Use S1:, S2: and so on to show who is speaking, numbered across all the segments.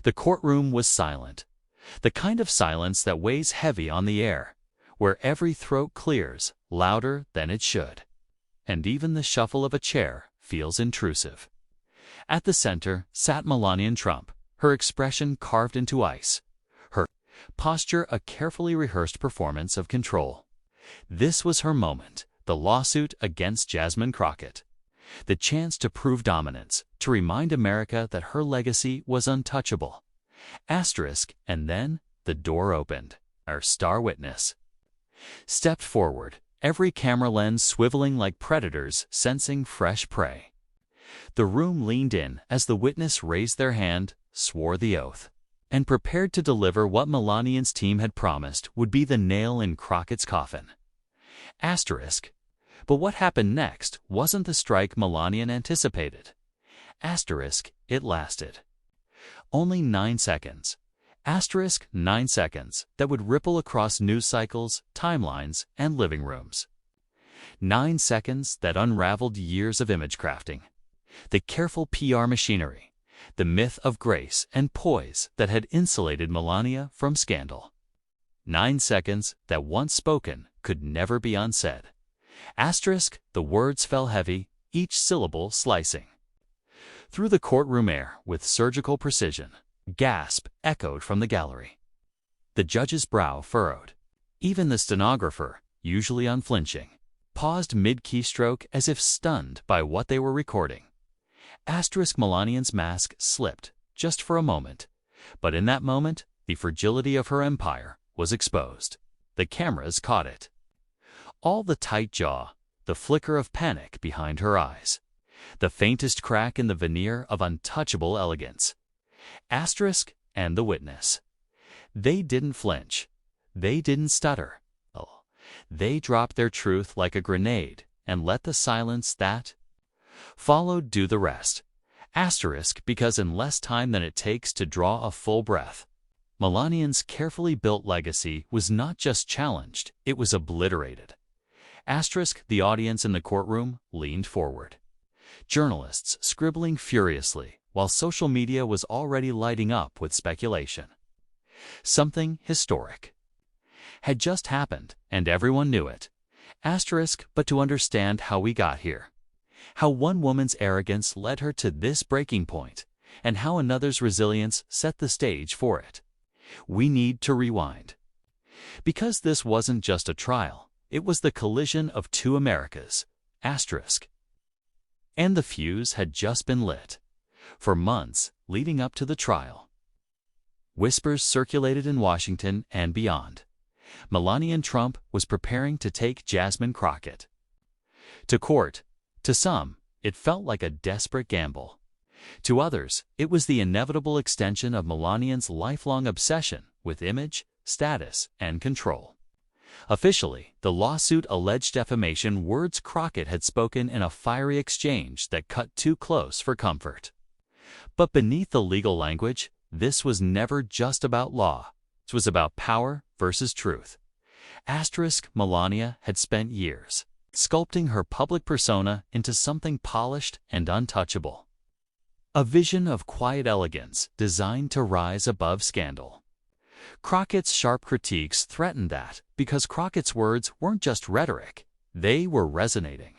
S1: The courtroom was silent, the kind of silence that weighs heavy on the air, where every throat clears louder than it should, and even the shuffle of a chair feels intrusive. At the center sat Melania Trump, her expression carved into ice, her posture a carefully rehearsed performance of control. This was her moment, the lawsuit against Jasmine Crockett, the chance to prove dominance, to remind America that her legacy was untouchable. And then the door opened. Our star witness stepped forward, every camera lens swiveling like predators sensing fresh prey. The room leaned in as the witness raised their hand, swore the oath, and prepared to deliver what Melania's team had promised would be the nail in Crockett's coffin. But what happened next wasn't the strike Melania anticipated. It lasted. Only 9 seconds. 9 seconds that would ripple across news cycles, timelines, and living rooms. 9 seconds that unraveled years of image crafting, the careful PR machinery, the myth of grace and poise that had insulated Melania from scandal. 9 seconds that once spoken could never be unsaid. The words fell heavy, each syllable slicing through the courtroom air with surgical precision. Gasp echoed from the gallery. The judge's brow furrowed. Even the stenographer, usually unflinching, paused mid-keystroke as if stunned by what they were recording. Melania's mask slipped, just for a moment, but in that moment, the fragility of her empire was exposed. The cameras caught it. All the tight jaw, the flicker of panic behind her eyes, the faintest crack in the veneer of untouchable elegance. And the witness. They didn't flinch. They didn't stutter. They dropped their truth like a grenade and let the silence that followed do the rest. Because in less time than it takes to draw a full breath, Melania's carefully built legacy was not just challenged, it was obliterated. The audience in the courtroom leaned forward. Journalists scribbling furiously, while social media was already lighting up with speculation. Something historic had just happened, and everyone knew it. But to understand how we got here, how one woman's arrogance led her to this breaking point, and how another's resilience set the stage for it, we need to rewind. Because this wasn't just a trial, it was the collision of two Americas, and the fuse had just been lit. For months leading up to the trial, whispers circulated in Washington and beyond. Melania Trump was preparing to take Jasmine Crockett to court. To some, it felt like a desperate gamble. To others, it was the inevitable extension of Melania's lifelong obsession with image, status, and control. Officially, the lawsuit alleged defamation words Crockett had spoken in a fiery exchange that cut too close for comfort. But beneath the legal language, this was never just about law. It was about power versus truth. Melania had spent years sculpting her public persona into something polished and untouchable. A vision of quiet elegance designed to rise above scandal. Crockett's sharp critiques threatened that, because Crockett's words weren't just rhetoric, they were resonating.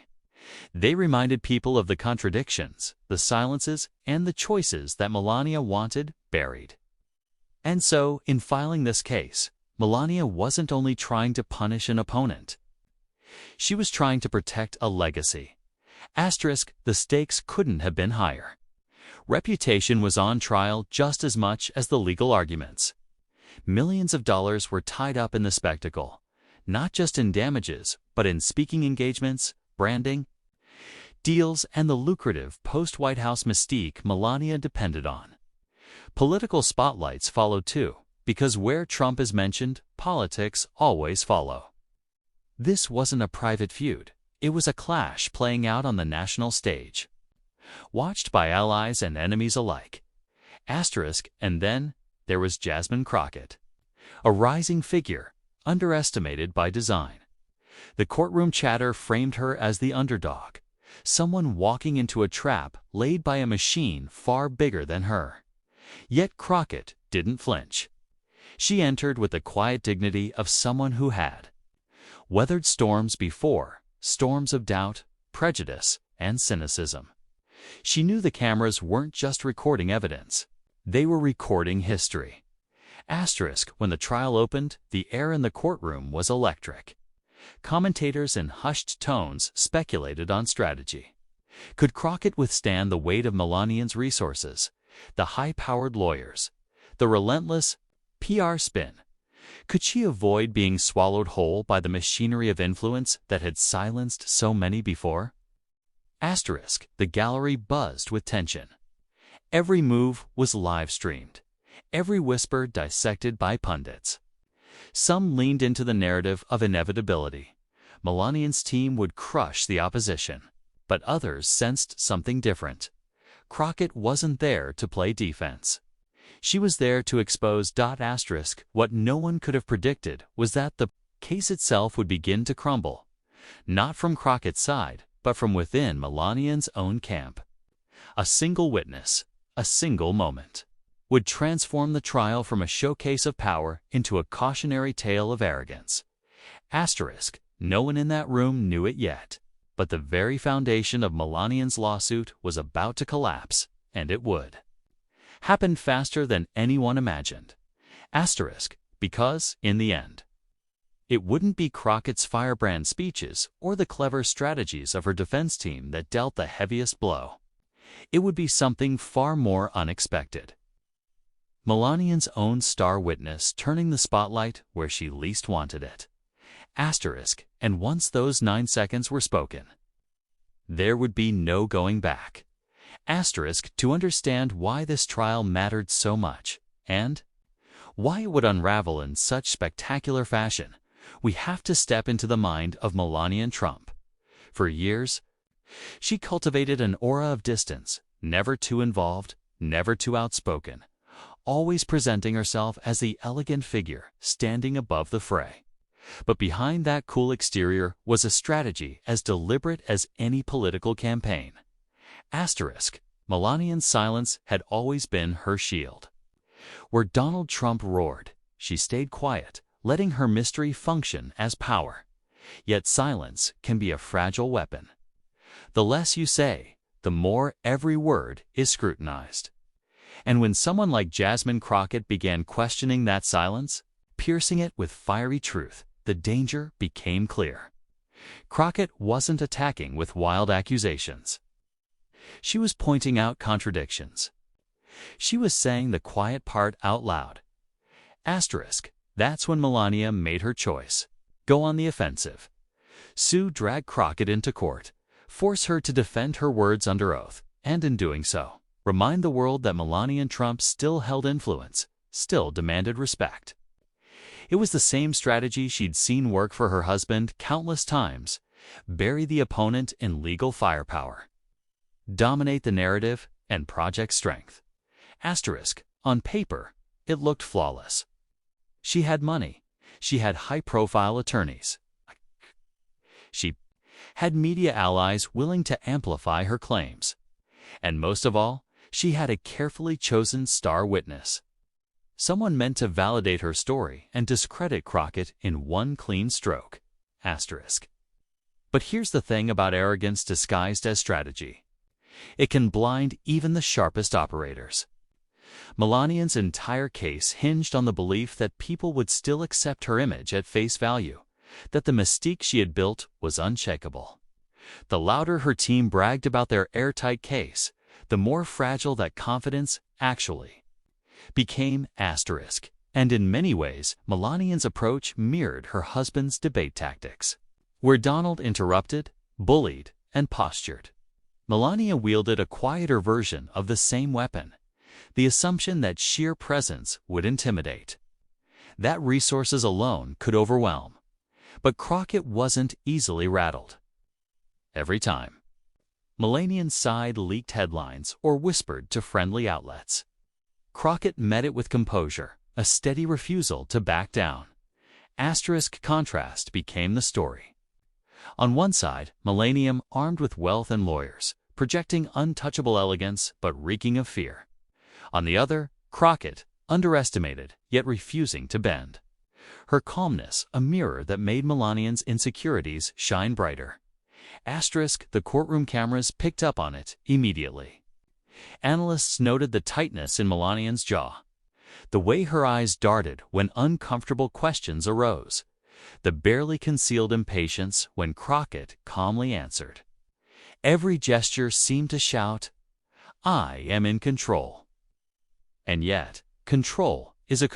S1: They reminded people of the contradictions, the silences, and the choices that Melania wanted buried. And so, in filing this case, Melania wasn't only trying to punish an opponent. She was trying to protect a legacy. The stakes couldn't have been higher. Reputation was on trial just as much as the legal arguments. Millions of dollars were tied up in the spectacle, not just in damages, but in speaking engagements, branding, deals, and the lucrative post-White House mystique Melania depended on. Political spotlights followed too, because where Trump is mentioned, politics always follow. This wasn't a private feud. It was a clash playing out on the national stage, watched by allies and enemies alike. And then there was Jasmine Crockett, a rising figure, underestimated by design. The courtroom chatter framed her as the underdog, someone walking into a trap laid by a machine far bigger than her. Yet Crockett didn't flinch. She entered with the quiet dignity of someone who had weathered storms before, storms of doubt, prejudice, and cynicism. She knew the cameras weren't just recording evidence. They were recording history. Asterisk, when the trial opened, the air in the courtroom was electric. Commentators in hushed tones speculated on strategy. Could Crockett withstand the weight of Melania's resources, the high-powered lawyers, the relentless PR spin? Could she avoid being swallowed whole by the machinery of influence that had silenced so many before? Asterisk, the gallery buzzed with tension. Every move was live-streamed, every whisper dissected by pundits. Some leaned into the narrative of inevitability. Melania's team would crush the opposition. But others sensed something different. Crockett wasn't there to play defense. She was there to expose. Asterisk, what no one could have predicted was that the case itself would begin to crumble. Not from Crockett's side, but from within Melania's own camp. A single witness, a single moment, would transform the trial from a showcase of power into a cautionary tale of arrogance. Asterisk, no one in that room knew it yet. But the very foundation of Melania's lawsuit was about to collapse, and it would. Happened faster than anyone imagined. Asterisk, because, in the end, it wouldn't be Crockett's firebrand speeches or the clever strategies of her defense team that dealt the heaviest blow. It would be something far more unexpected. Melania's own star witness turning the spotlight where she least wanted it. Asterisk, and once those 9 seconds were spoken, there would be no going back. Asterisk, to understand why this trial mattered so much, and why it would unravel in such spectacular fashion, we have to step into the mind of Melania Trump. For years, she cultivated an aura of distance, never too involved, never too outspoken, always presenting herself as the elegant figure standing above the fray. But behind that cool exterior was a strategy as deliberate as any political campaign. Asterisk, Melania's silence had always been her shield. Where Donald Trump roared, she stayed quiet, letting her mystery function as power. Yet silence can be a fragile weapon. The less you say, the more every word is scrutinized. And when someone like Jasmine Crockett began questioning that silence, piercing it with fiery truth, the danger became clear. Crockett wasn't attacking with wild accusations. She was pointing out contradictions. She was saying the quiet part out loud. Asterisk, that's when Melania made her choice. Go on the offensive. Sue dragged Crockett into court, force her to defend her words under oath, and in doing so, remind the world that Melania Trump still held influence, still demanded respect. It was the same strategy she'd seen work for her husband countless times: bury the opponent in legal firepower, dominate the narrative, and project strength. Asterisk, on paper, it looked flawless. She had money. She had high-profile attorneys. She had media allies willing to amplify her claims. And most of all, she had a carefully chosen star witness. Someone meant to validate her story and discredit Crockett in one clean stroke. Asterisk. But here's the thing about arrogance disguised as strategy. It can blind even the sharpest operators. Melania's entire case hinged on the belief that people would still accept her image at face value, that the mystique she had built was unshakable. The louder her team bragged about their airtight case, the more fragile that confidence actually became. Asterisk. And in many ways, Melania's approach mirrored her husband's debate tactics. Where Donald interrupted, bullied, and postured, Melania wielded a quieter version of the same weapon, the assumption that sheer presence would intimidate, that resources alone could overwhelm. But Crockett wasn't easily rattled. Every time, Melania's side leaked headlines or whispered to friendly outlets, Crockett met it with composure, a steady refusal to back down. Asterisk contrast became the story. On one side, Melania, armed with wealth and lawyers, projecting untouchable elegance but reeking of fear. On the other, Crockett, underestimated, yet refusing to bend. Her calmness, a mirror that made Melania's insecurities shine brighter. The courtroom cameras picked up on it immediately. Analysts noted the tightness in Melania's jaw, the way her eyes darted when uncomfortable questions arose, the barely concealed impatience when Crockett calmly answered. Every gesture seemed to shout, "I am in control." And yet, control is a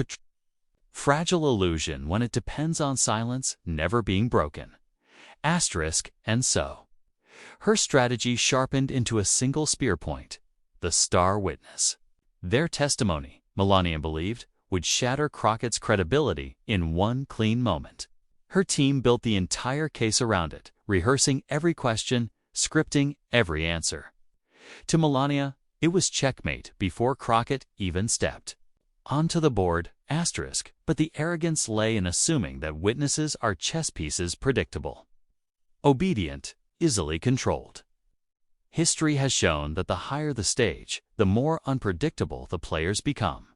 S1: fragile illusion when it depends on silence never being broken. And so, her strategy sharpened into a single spear point: the star witness. Their testimony, Melania believed, would shatter Crockett's credibility in one clean moment. Her team built the entire case around it, rehearsing every question, scripting every answer. To Melania, it was checkmate before Crockett even stepped onto the board, but the arrogance lay in assuming that witnesses are chess pieces, predictable, obedient, easily controlled. History has shown that the higher the stage, the more unpredictable the players become.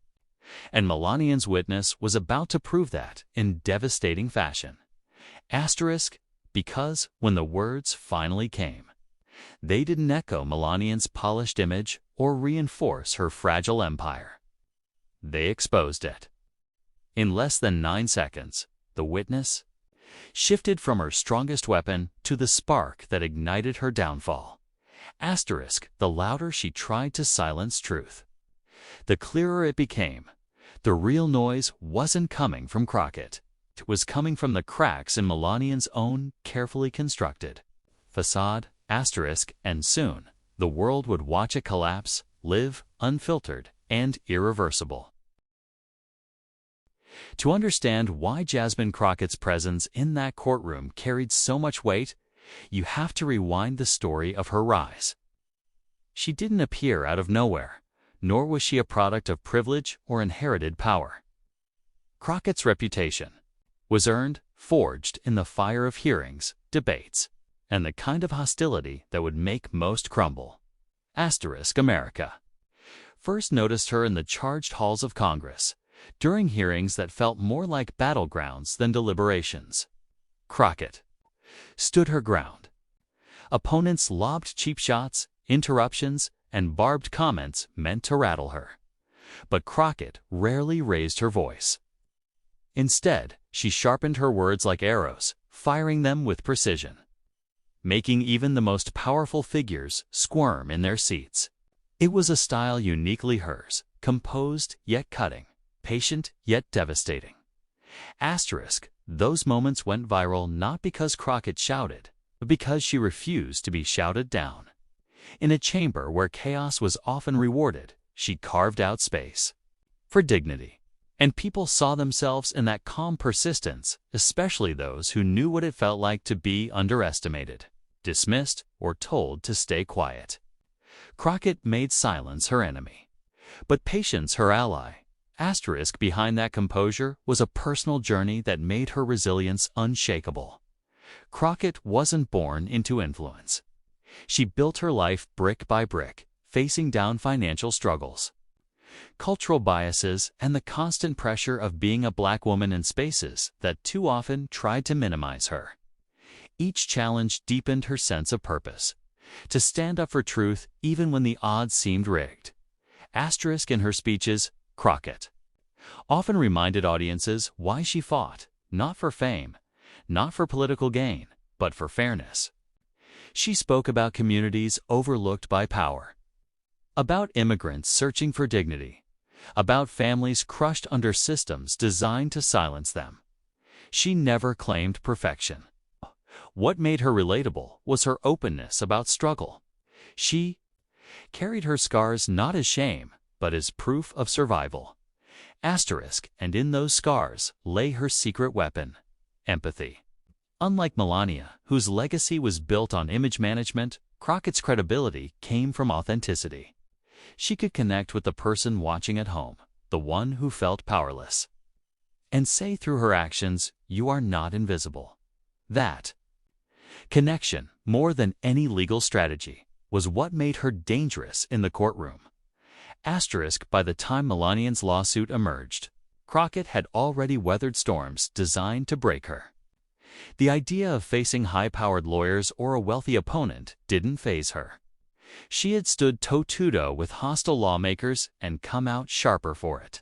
S1: And Melania's witness was about to prove that in devastating fashion. Because when the words finally came, they didn't echo Melania's polished image or reinforce her fragile empire. They exposed it. In less than 9 seconds, the witness shifted from her strongest weapon to the spark that ignited her downfall. The louder she tried to silence truth, the clearer it became. The real noise wasn't coming from Crockett. It was coming from the cracks in Melania's own carefully constructed facade. And soon, the world would watch it collapse, live unfiltered and irreversible. To understand why Jasmine Crockett's presence in that courtroom carried so much weight, you have to rewind the story of her rise. She didn't appear out of nowhere, nor was she a product of privilege or inherited power. Crockett's reputation was earned, forged in the fire of hearings, debates, and the kind of hostility that would make most crumble. America first noticed her in the charged halls of Congress, during hearings that felt more like battlegrounds than deliberations. Crockett stood her ground. Opponents lobbed cheap shots, interruptions, and barbed comments meant to rattle her. But Crockett rarely raised her voice. Instead, she sharpened her words like arrows, firing them with precision, making even the most powerful figures squirm in their seats. It was a style uniquely hers, composed yet cutting, patient yet devastating. Those moments went viral not because Crockett shouted, but because she refused to be shouted down. In a chamber where chaos was often rewarded, she carved out space for dignity. And people saw themselves in that calm persistence, especially those who knew what it felt like to be underestimated, dismissed, or told to stay quiet. Crockett made silence her enemy, but patience her ally. Behind that composure was a personal journey that made her resilience unshakable. Crockett wasn't born into influence. She built her life brick by brick, facing down financial struggles, cultural biases, and the constant pressure of being a Black woman in spaces that too often tried to minimize her. Each challenge deepened her sense of purpose, to stand up for truth even when the odds seemed rigged. In her speeches, Crockett often reminded audiences why she fought, not for fame, not for political gain, but for fairness. She spoke about communities overlooked by power, about immigrants searching for dignity, about families crushed under systems designed to silence them. She never claimed perfection. What made her relatable was her openness about struggle. She carried her scars not as shame, but as proof of survival. And in those scars lay her secret weapon: empathy. Unlike Melania, whose legacy was built on image management, Crockett's credibility came from authenticity. She could connect with the person watching at home, the one who felt powerless, and say through her actions, "You are not invisible." That connection, more than any legal strategy, was what made her dangerous in the courtroom. Asterisk, by the time Melania's lawsuit emerged, Crockett had already weathered storms designed to break her. The idea of facing high-powered lawyers or a wealthy opponent didn't faze her. She had stood toe-to-toe with hostile lawmakers and come out sharper for it.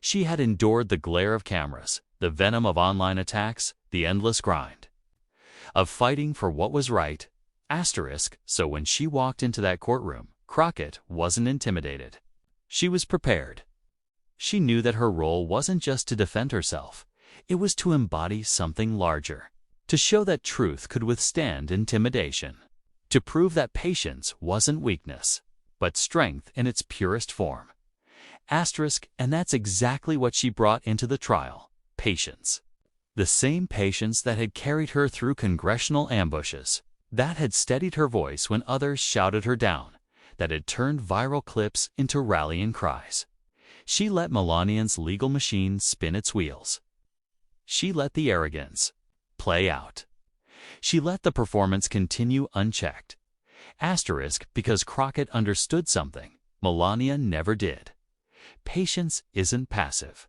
S1: She had endured the glare of cameras, the venom of online attacks, the endless grind of fighting for what was right. Asterisk, so when she walked into that courtroom, Crockett wasn't intimidated. She was prepared. She knew that her role wasn't just to defend herself. It was to embody something larger, to show that truth could withstand intimidation, to prove that patience wasn't weakness, but strength in its purest form. Asterisk, and that's exactly what she brought into the trial: patience. The same patience that had carried her through congressional ambushes, that had steadied her voice when others shouted her down, that had turned viral clips into rallying cries. She let Melania's legal machine spin its wheels. She let the arrogance play out. She let the performance continue unchecked. Asterisk, because Crockett understood something Melania never did. Patience isn't passive.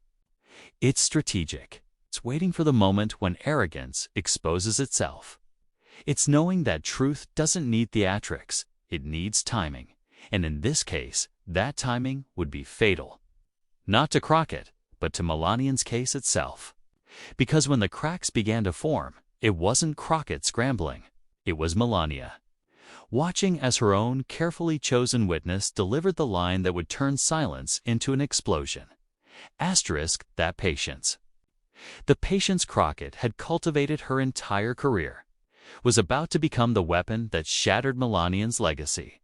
S1: It's strategic. It's waiting for the moment when arrogance exposes itself. It's knowing that truth doesn't need theatrics, it needs timing. And in this case, that timing would be fatal. Not to Crockett, but to Melania's case itself. Because when the cracks began to form, it wasn't Crockett scrambling, it was Melania, watching as her own carefully chosen witness delivered the line that would turn silence into an explosion. Asterisk, that patience. The patience Crockett had cultivated her entire career was about to become the weapon that shattered Melania's legacy.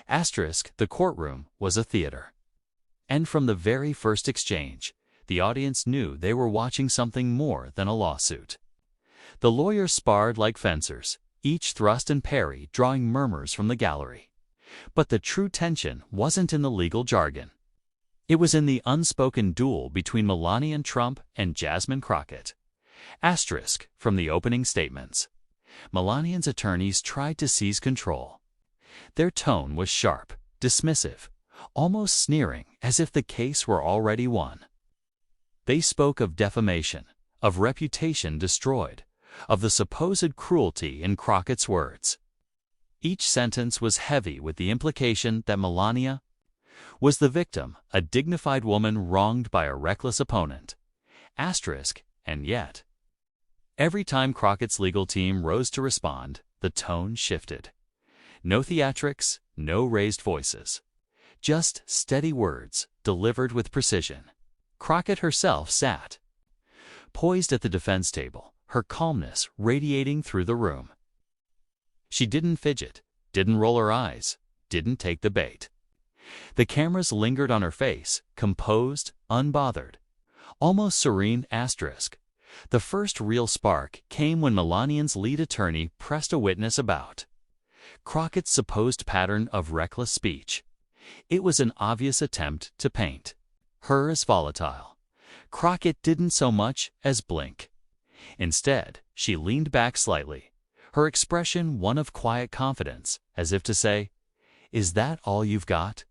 S1: Asterisk, the courtroom was a theater. And from the very first exchange, the audience knew they were watching something more than a lawsuit. The lawyers sparred like fencers, each thrust and parry drawing murmurs from the gallery. But the true tension wasn't in the legal jargon. It was in the unspoken duel between Melania Trump and Jasmine Crockett. Asterisk, from the opening statements, Melania's attorneys tried to seize control. Their tone was sharp, dismissive, almost sneering, as if the case were already won. They spoke of defamation, of reputation destroyed, of the supposed cruelty in Crockett's words. Each sentence was heavy with the implication that Melania was the victim, a dignified woman wronged by a reckless opponent. Asterisk, and yet, every time Crockett's legal team rose to respond, the tone shifted. No theatrics, no raised voices. Just steady words, delivered with precision. Crockett herself sat, poised at the defense table, her calmness radiating through the room. She didn't fidget, didn't roll her eyes, didn't take the bait. The cameras lingered on her face, composed, unbothered, almost serene. Asterisk. The first real spark came when Melania's lead attorney pressed a witness about Crockett's supposed pattern of reckless speech. It was an obvious attempt to paint her as volatile. Crockett didn't so much as blink. Instead, she leaned back slightly, her expression one of quiet confidence, as if to say, "Is that all you've got?"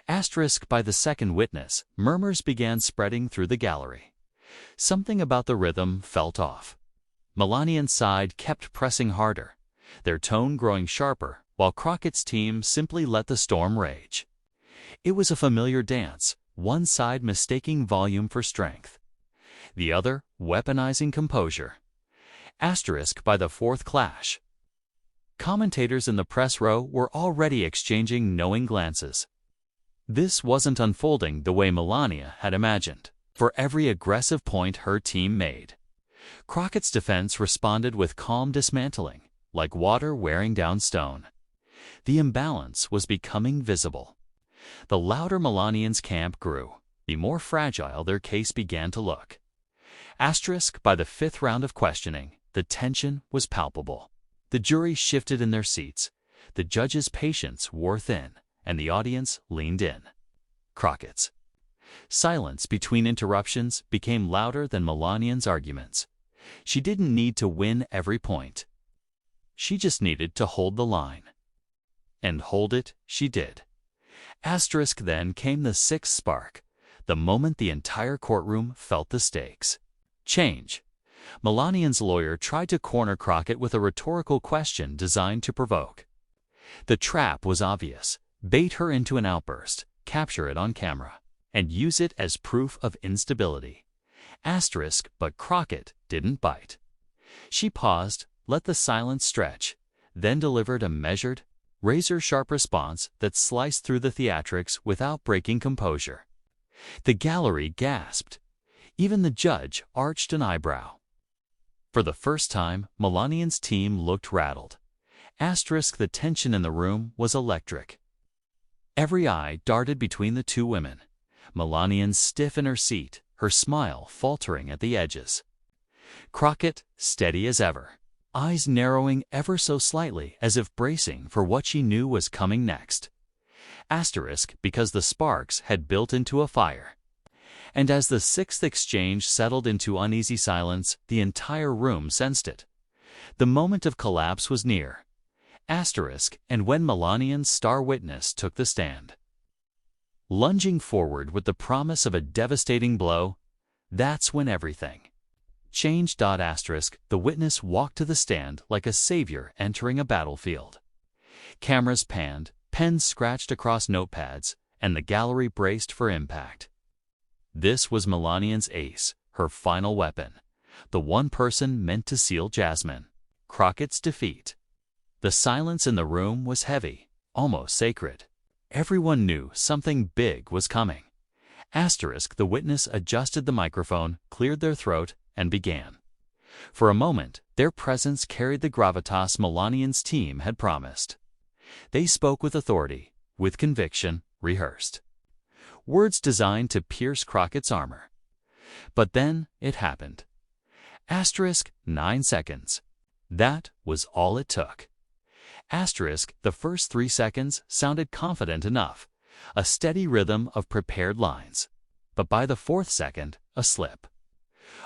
S1: Asterisk, by the second witness, murmurs began spreading through the gallery. Something about the rhythm felt off. Melania's side kept pressing harder, their tone growing sharper, while Crockett's team simply let the storm rage. It was a familiar dance, one side mistaking volume for strength, the other weaponizing composure. Asterisk, by the fourth clash, commentators in the press row were already exchanging knowing glances. This wasn't unfolding the way Melania had imagined. For every aggressive point her team made, Crockett's defense responded with calm dismantling, like water wearing down stone. The imbalance was becoming visible. The louder Melania's camp grew, the more fragile their case began to look. Asterisk, by the fifth round of questioning, the tension was palpable. The jury shifted in their seats, the judge's patience wore thin, and the audience leaned in. Crockett's silence between interruptions became louder than Melania's arguments. She didn't need to win every point. She just needed to hold the line. And hold it she did. Asterisk then came the sixth spark, the moment the entire courtroom felt the stakes. Change. Melania's lawyer tried to corner Crockett with a rhetorical question designed to provoke. The trap was obvious. Bait her into an outburst, capture it on camera, and use it as proof of instability. Asterisk, but Crockett didn't bite. She paused, let the silence stretch, then delivered a measured, razor-sharp response that sliced through the theatrics without breaking composure. The gallery gasped. Even the judge arched an eyebrow. For the first time, Melania's team looked rattled. Asterisk, the tension in the room was electric. Every eye darted between the two women. Melania stiff in her seat, her smile faltering at the edges. Crockett, steady as ever, eyes narrowing ever so slightly as if bracing for what she knew was coming next. Asterisk, because the sparks had built into a fire. And as the sixth exchange settled into uneasy silence, the entire room sensed it. The moment of collapse was near. Asterisk, and when Melania's star witness took the stand. Lunging forward with the promise of a devastating blow, that's when everything changed. Asterisk, the witness walked to the stand like a savior entering a battlefield. Cameras panned, pens scratched across notepads, and the gallery braced for impact. This was Melania's ace, her final weapon, the one person meant to seal Jasmine Crockett's defeat. The silence in the room was heavy, almost sacred. Everyone knew something big was coming. Asterisk, the witness adjusted the microphone, cleared their throat, and began. For a moment, their presence carried the gravitas Melania's team had promised. They spoke with authority, with conviction, rehearsed. Words designed to pierce Crockett's armor. But then it happened. Asterisk, 9 seconds. That was all it took. Asterisk, the first 3 seconds sounded confident enough, a steady rhythm of prepared lines. But by the 4th second, a slip.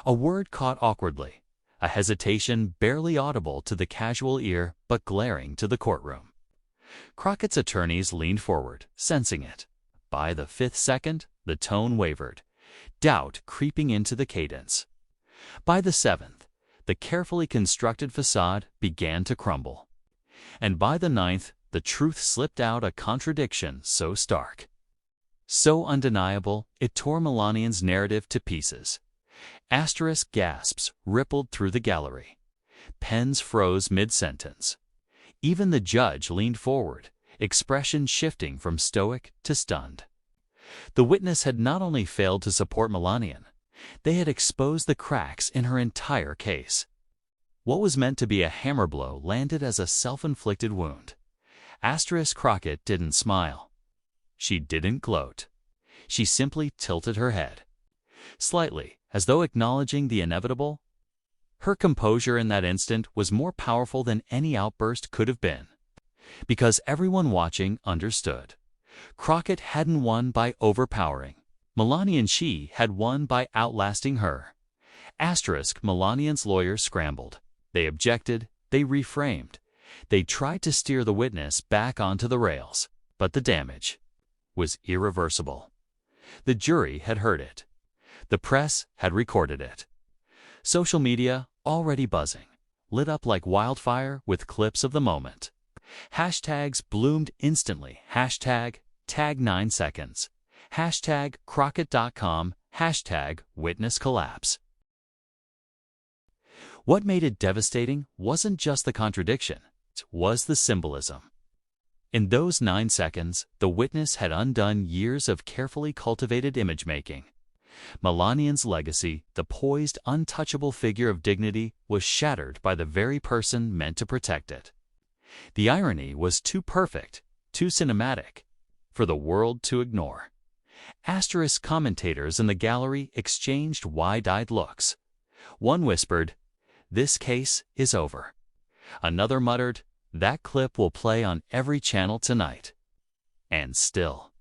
S1: A word caught awkwardly, a hesitation barely audible to the casual ear but glaring to the courtroom. Crockett's attorneys leaned forward, sensing it. By the 5th second, the tone wavered, doubt creeping into the cadence. By the 7th, the carefully constructed facade began to crumble. And by the 9th, the truth slipped out, a contradiction so stark, so undeniable, it tore Melania's narrative to pieces. Asterisk, gasps rippled through the gallery. Pens froze mid-sentence. Even the judge leaned forward, expression shifting from stoic to stunned. The witness had not only failed to support Melania, they had exposed the cracks in her entire case. What was meant to be a hammer blow landed as a self-inflicted wound. Asterisk, Crockett didn't smile. She didn't gloat. She simply tilted her head. Slightly, as though acknowledging the inevitable. Her composure in that instant was more powerful than any outburst could have been. Because everyone watching understood. Crockett hadn't won by overpowering. Melania and she had won by outlasting her. Asterisk, Melania's lawyers scrambled. They objected, they reframed. They tried to steer the witness back onto the rails, but the damage was irreversible. The jury had heard it. The press had recorded it. Social media, already buzzing, lit up like wildfire with clips of the moment. Hashtags bloomed instantly. Hashtag tag 9 seconds. Hashtag Crockett.com. Hashtag witness collapse. What made it devastating wasn't just the contradiction, it was the symbolism. In those 9 seconds, the witness had undone years of carefully cultivated image-making. Melania's legacy, the poised, untouchable figure of dignity, was shattered by the very person meant to protect it. The irony was too perfect, too cinematic, for the world to ignore. Asterisk, commentators in the gallery exchanged wide-eyed looks. One whispered, "This case is over." Another muttered, "That clip will play on every channel tonight." And still,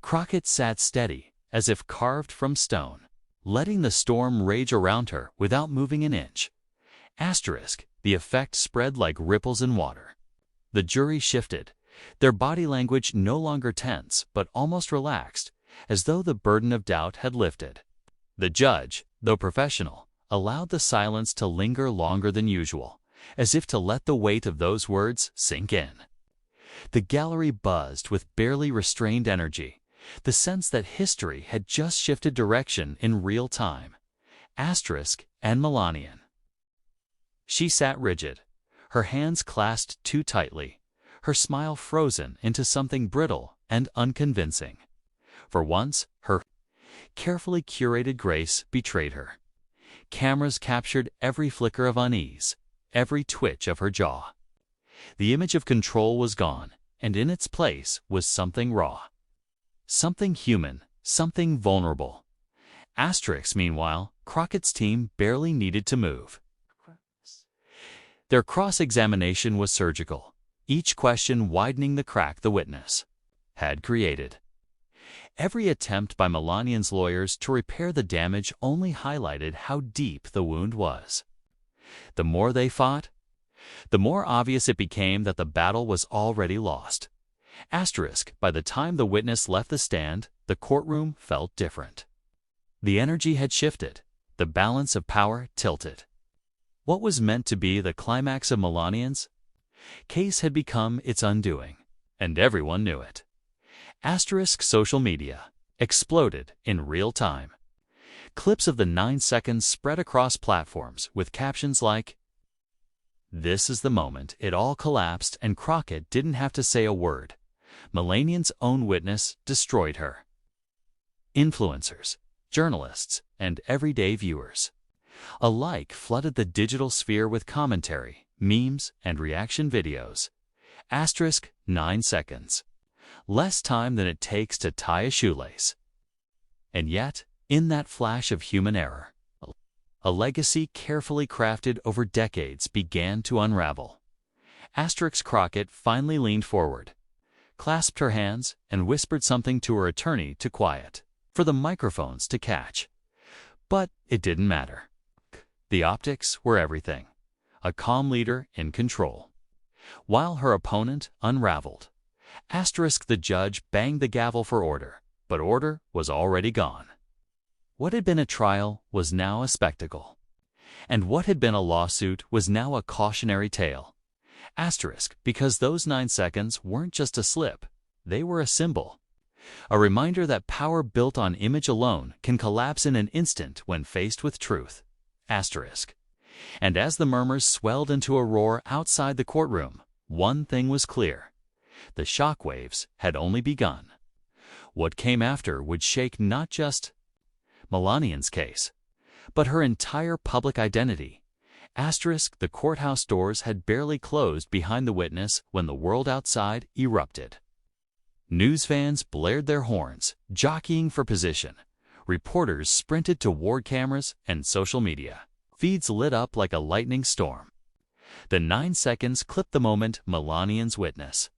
S1: Crockett sat steady, as if carved from stone, letting the storm rage around her without moving an inch. Asterisk, the effect spread like ripples in water. The jury shifted, Their body language no longer tense, but almost relaxed, as though the burden of doubt had lifted. The judge, though professional, allowed the silence to linger longer than usual, as if to let the weight of those words sink in. The gallery buzzed with barely restrained energy, the sense that history had just shifted direction in real time. Asterisk and Melania. She sat rigid, her hands clasped too tightly, her smile frozen into something brittle and unconvincing. For once, her carefully curated grace betrayed her. Cameras captured every flicker of unease, every twitch of her jaw. The image of control was gone, and in its place was something raw. Something human, something vulnerable. Asterisk, meanwhile, Crockett's team barely needed to move. Their cross-examination was surgical, each question widening the crack the witness had created. Every attempt by Melania's lawyers to repair the damage only highlighted how deep the wound was. The more they fought, the more obvious it became that the battle was already lost. Asterisk, by the time the witness left the stand, the courtroom felt different. The energy had shifted, the balance of power tilted. What was meant to be the climax of Melania's case had become its undoing, and everyone knew it. Asterisk social media exploded in real time. Clips of the 9 seconds spread across platforms with captions like, "This is the moment it all collapsed and Crockett didn't have to say a word. Melania's own witness destroyed her." Influencers, journalists, and everyday viewers alike flooded the digital sphere with commentary, memes, and reaction videos. Asterisk 9 seconds. Less time than it takes to tie a shoelace. And yet, in that flash of human error, a legacy carefully crafted over decades began to unravel. Asterisk Crockett finally leaned forward, clasped her hands, and whispered something to her attorney to quiet, for the microphones to catch. But it didn't matter. The optics were everything. A calm leader in control. While her opponent unraveled. Asterisk the judge banged the gavel for order, but order was already gone. What had been a trial was now a spectacle. And what had been a lawsuit was now a cautionary tale. Asterisk, because those 9 seconds weren't just a slip, they were a symbol. A reminder that power built on image alone can collapse in an instant when faced with truth. Asterisk. And as the murmurs swelled into a roar outside the courtroom, one thing was clear. The shockwaves had only begun. What came after would shake not just Melania's case, but her entire public identity. Asterisk, the courthouse doors had barely closed behind the witness when the world outside erupted. News fans blared their horns, jockeying for position. Reporters sprinted toward cameras and social media. Feeds lit up like a lightning storm. The 9 seconds clipped the moment Melania's witness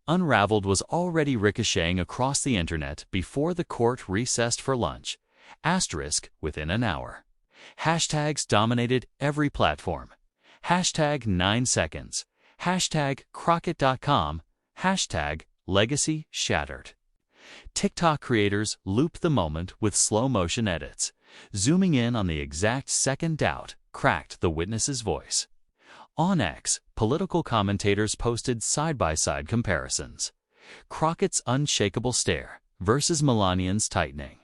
S1: unraveled was already ricocheting across the internet before the court recessed for lunch. Asterisk, within an hour. Hashtags dominated every platform. Hashtag 9 seconds. Hashtag Crockett.com. Hashtag legacy shattered. TikTok creators looped the moment with slow-motion edits, zooming in on the exact second doubt cracked the witness's voice. On X, political commentators posted side-by-side comparisons. Crockett's unshakable stare versus Melania's tightening.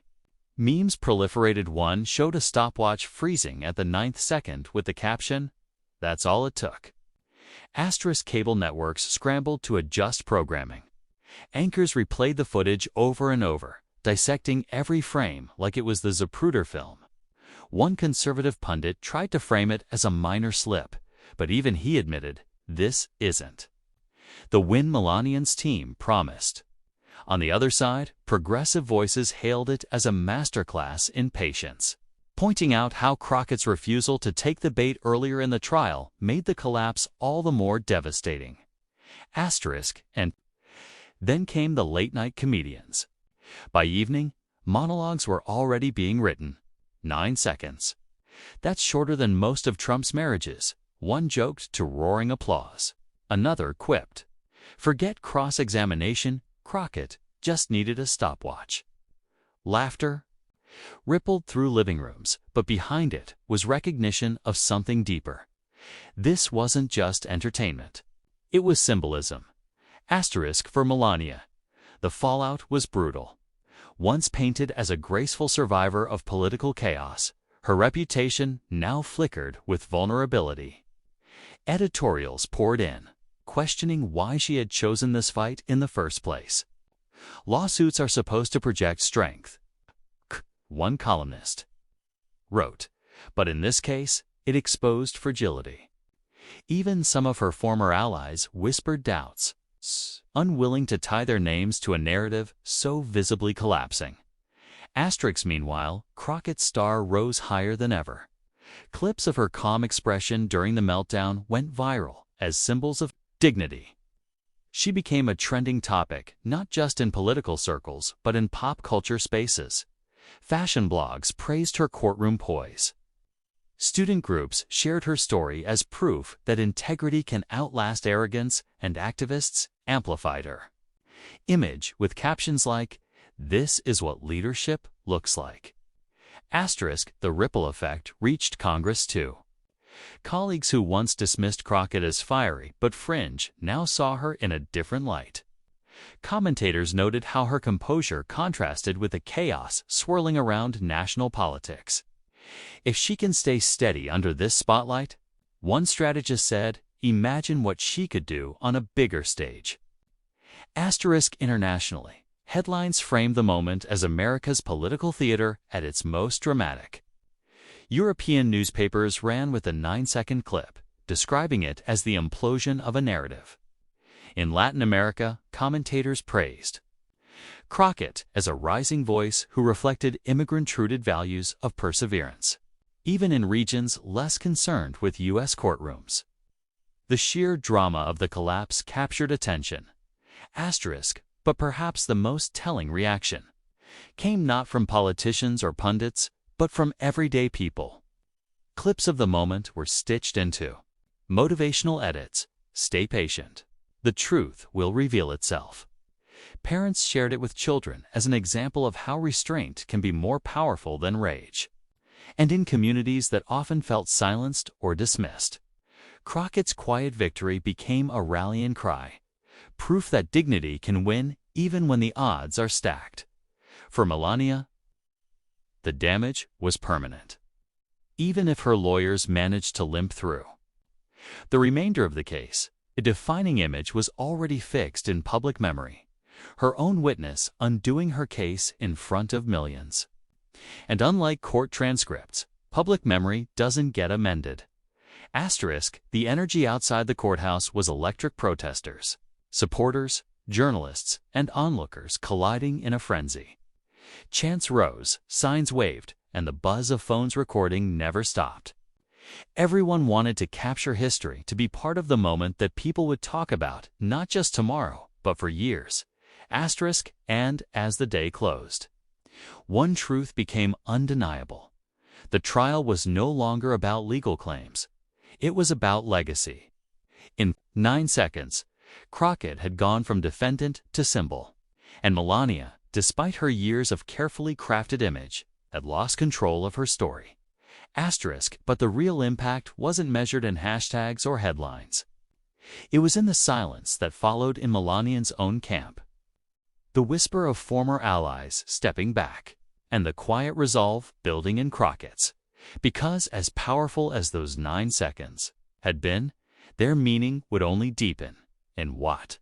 S1: Memes proliferated. One showed a stopwatch freezing at the 9th second with the caption, "That's all it took." Asterisk cable networks scrambled to adjust programming. Anchors replayed the footage over and over, dissecting every frame like it was the Zapruder film. One conservative pundit tried to frame it as a minor slip, but even he admitted, this isn't the win Melania's team promised. On the other side, progressive voices hailed it as a masterclass in patience, pointing out how Crockett's refusal to take the bait earlier in the trial made the collapse all the more devastating. Asterisk, and then came the late-night comedians. By evening, monologues were already being written. 9 seconds. That's shorter than most of Trump's marriages. One joked to roaring applause. Another quipped, Forget cross-examination, Crockett just needed a stopwatch. Laughter rippled through living rooms, but behind it was recognition of something deeper. This wasn't just entertainment. It was symbolism. Asterisk for Melania. The fallout was brutal. Once painted as a graceful survivor of political chaos, her reputation now flickered with vulnerability. Editorials poured in, questioning why she had chosen this fight in the first place. Lawsuits are supposed to project strength, one columnist wrote, but in this case, it exposed fragility. Even some of her former allies whispered doubts, unwilling to tie their names to a narrative so visibly collapsing. Asterisk meanwhile, Crockett's star rose higher than ever. Clips of her calm expression during the meltdown went viral as symbols of dignity. She became a trending topic not just in political circles but in pop culture spaces. Fashion blogs praised her courtroom poise. Student groups shared her story as proof that integrity can outlast arrogance, and activists amplified her image with captions like, "This is what leadership looks like." Asterisk, the ripple effect reached Congress too. Colleagues who once dismissed Crockett as fiery but fringe now saw her in a different light. Commentators noted how her composure contrasted with the chaos swirling around national politics. If she can stay steady under this spotlight, one strategist said, imagine what she could do on a bigger stage. Asterisk internationally, headlines framed the moment as America's political theater at its most dramatic. European newspapers ran with a 9-second clip, describing it as the implosion of a narrative. In Latin America, commentators praised Crockett as a rising voice who reflected immigrant-rooted values of perseverance, even in regions less concerned with U.S. courtrooms. The sheer drama of the collapse captured attention. Asterisk, but perhaps the most telling reaction came not from politicians or pundits, but from everyday people. Clips of the moment were stitched into motivational edits. Stay patient. The truth will reveal itself. Parents shared it with children as an example of how restraint can be more powerful than rage. And in communities that often felt silenced or dismissed, Crockett's quiet victory became a rallying cry, proof that dignity can win even when the odds are stacked. For Melania, the damage was permanent, even if her lawyers managed to limp through. The remainder of the case, a defining image, was already fixed in public memory, her own witness undoing her case in front of millions. And unlike court transcripts, public memory doesn't get amended. Asterisk, the energy outside the courthouse was electric. Protesters, supporters, journalists, and onlookers colliding in a frenzy. Chants rose, signs waved, and the buzz of phones recording never stopped. Everyone wanted to capture history, to be part of the moment that people would talk about, not just tomorrow, but for years. Asterisk, and as the day closed, one truth became undeniable. The trial was no longer about legal claims. It was about legacy. In 9 seconds, Crockett had gone from defendant to symbol, and Melania, despite her years of carefully crafted image, had lost control of her story. Asterisk, but the real impact wasn't measured in hashtags or headlines. It was in the silence that followed in Melania's own camp. The whisper of former allies stepping back, and the quiet resolve building in Crockett's. Because as powerful as those 9 seconds had been, their meaning would only deepen. And what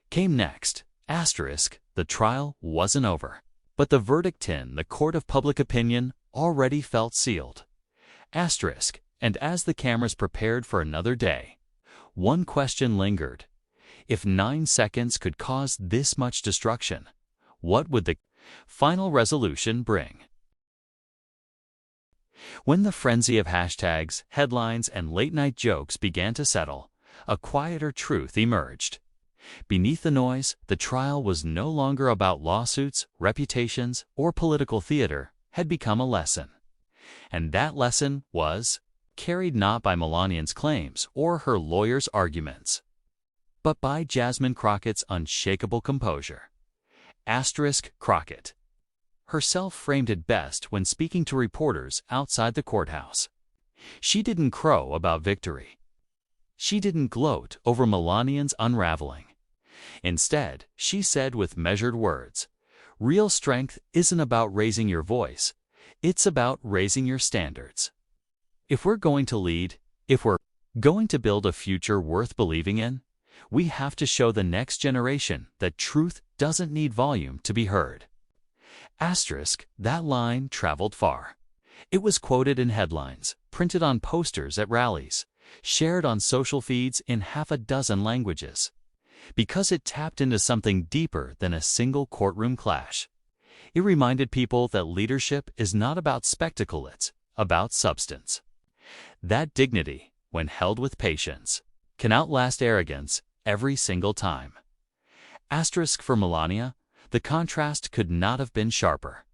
S1: came next? Asterisk, the trial wasn't over, but the verdict in the court of public opinion already felt sealed. Asterisk, and as the cameras prepared for another day, one question lingered. If 9 seconds could cause this much destruction, what would the final resolution bring? When the frenzy of hashtags, headlines, and late-night jokes began to settle, a quieter truth emerged. Beneath the noise, the trial was no longer about lawsuits, reputations, or political theater. Had become a lesson. And that lesson was carried not by Melania's claims or her lawyers' arguments, but by Jasmine Crockett's unshakable composure. Crockett herself framed it best when speaking to reporters outside the courthouse. She didn't crow about victory. She didn't gloat over Melania's unraveling. Instead, she said with measured words, "Real strength isn't about raising your voice. It's about raising your standards. If we're going to lead, if we're going to build a future worth believing in, we have to show the next generation that truth doesn't need volume to be heard." That line traveled far. It was quoted in headlines, printed on posters at rallies, shared on social feeds in half a dozen languages, because it tapped into something deeper than a single courtroom clash. It reminded people that leadership is not about spectacle, it's about substance. That dignity, when held with patience, can outlast arrogance every single time. For Melania, the contrast could not have been sharper.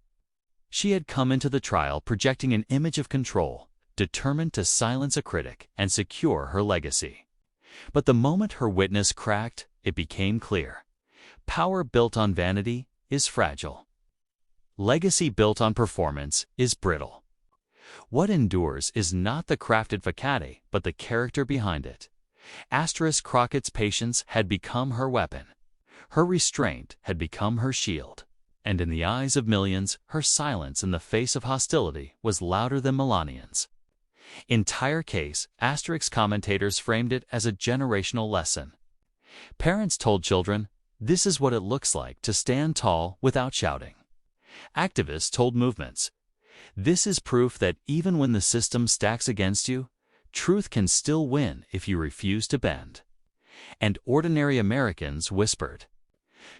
S1: She had come into the trial projecting an image of control, determined to silence a critic and secure her legacy. But the moment her witness cracked, it became clear. Power built on vanity is fragile. Legacy built on performance is brittle. What endures is not the crafted facade, but the character behind it. Crockett's patience had become her weapon. Her restraint had become her shield. And in the eyes of millions, her silence in the face of hostility was louder than Melania's. Entire case, commentators framed it as a generational lesson. Parents told children, "This is what it looks like to stand tall without shouting." Activists told movements, "This is proof that even when the system stacks against you, truth can still win if you refuse to bend." And ordinary Americans whispered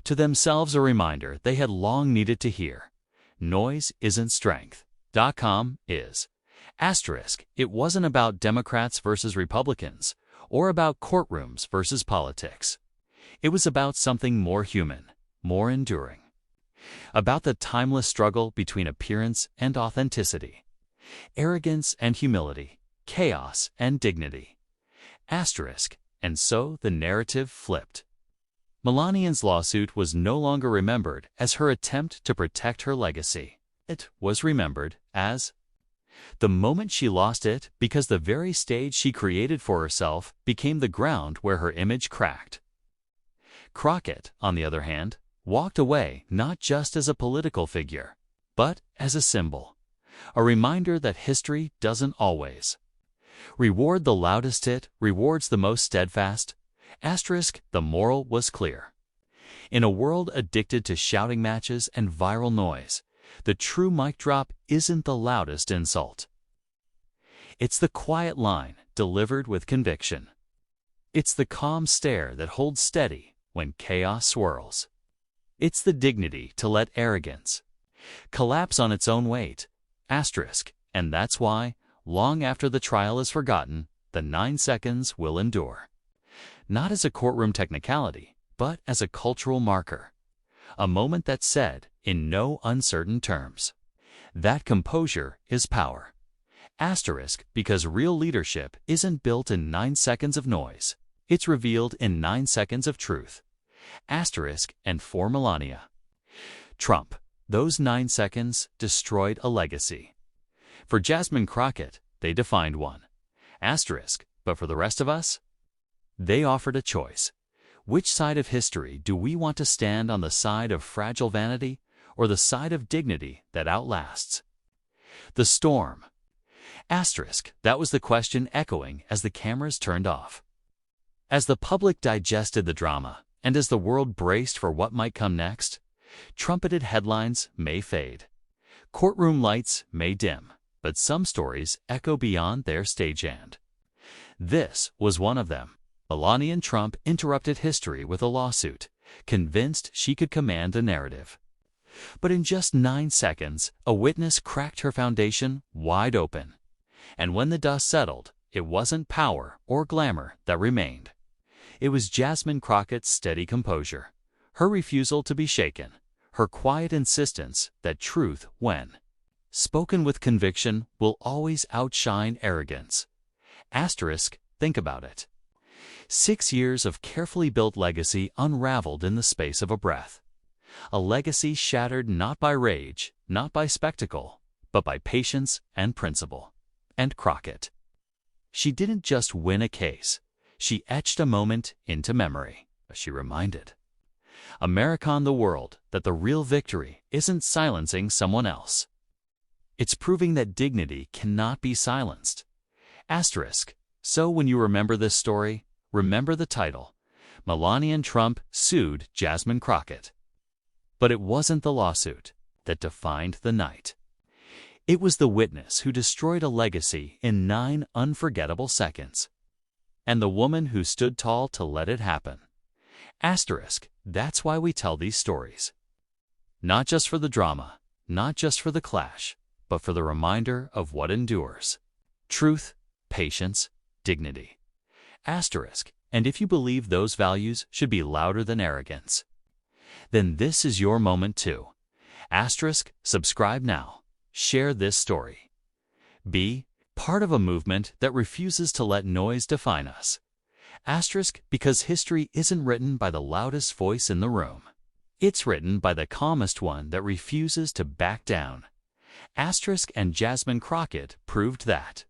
S1: to themselves a reminder they had long needed to hear: noise isn't strength. Is. It wasn't about Democrats versus Republicans, or about courtrooms versus politics. It was about something more human, more enduring. About the timeless struggle between appearance and authenticity, arrogance and humility, chaos and dignity. And so the narrative flipped. Melania's lawsuit was no longer remembered as her attempt to protect her legacy. It was remembered as the moment she lost it because the very stage she created for herself became the ground where her image cracked. Crockett, on the other hand, walked away not just as a political figure, but as a symbol, a reminder that history doesn't always reward the loudest, it rewards the most steadfast. The moral was clear. In a world addicted to shouting matches and viral noise, the true mic drop isn't the loudest insult. It's the quiet line delivered with conviction. It's the calm stare that holds steady when chaos swirls. It's the dignity to let arrogance collapse on its own weight. And that's why, long after the trial is forgotten, the 9 seconds will endure. Not as a courtroom technicality, but as a cultural marker. A moment that said, in no uncertain terms, that composure is power. Because real leadership isn't built in 9 seconds of noise. It's revealed in 9 seconds of truth. And for Melania Trump, those 9 seconds destroyed a legacy. For Jasmine Crockett, they defined one. But for the rest of us, they offered a choice. Which side of history do we want to stand on, the side of fragile vanity or the side of dignity that outlasts? The storm. That was the question echoing as the cameras turned off. As the public digested the drama, and as the world braced for what might come next, trumpeted headlines may fade. Courtroom lights may dim, but some stories echo beyond their stagehand. This was one of them. Melania Trump interrupted history with a lawsuit, convinced she could command a narrative. But in just 9 seconds, a witness cracked her foundation wide open. And when the dust settled, it wasn't power or glamour that remained. It was Jasmine Crockett's steady composure, her refusal to be shaken, her quiet insistence that truth, when spoken with conviction, will always outshine arrogance. Think about it. 6 years of carefully built legacy unraveled in the space of a breath. A legacy shattered not by rage, not by spectacle, but by patience and principle. And Crockett. She didn't just win a case. She etched a moment into memory. She reminded America and the world that the real victory isn't silencing someone else. It's proving that dignity cannot be silenced. Asterisk. So when you remember this story, remember the title. Melania Trump sued Jasmine Crockett. But it wasn't the lawsuit that defined the night. It was the witness who destroyed a legacy in 9 unforgettable seconds. And the woman who stood tall to let it happen. Asterisk. That's why we tell these stories. Not just for the drama, not just for the clash, but for the reminder of what endures. Truth, patience, dignity. Asterisk. And if you believe those values should be louder than arrogance, then this is your moment too. Asterisk. Subscribe now. Share this story. Be part of a movement that refuses to let noise define us. Asterisk. Because history isn't written by the loudest voice in the room. It's written by the calmest one that refuses to back down. Asterisk. And Jasmine Crockett proved that.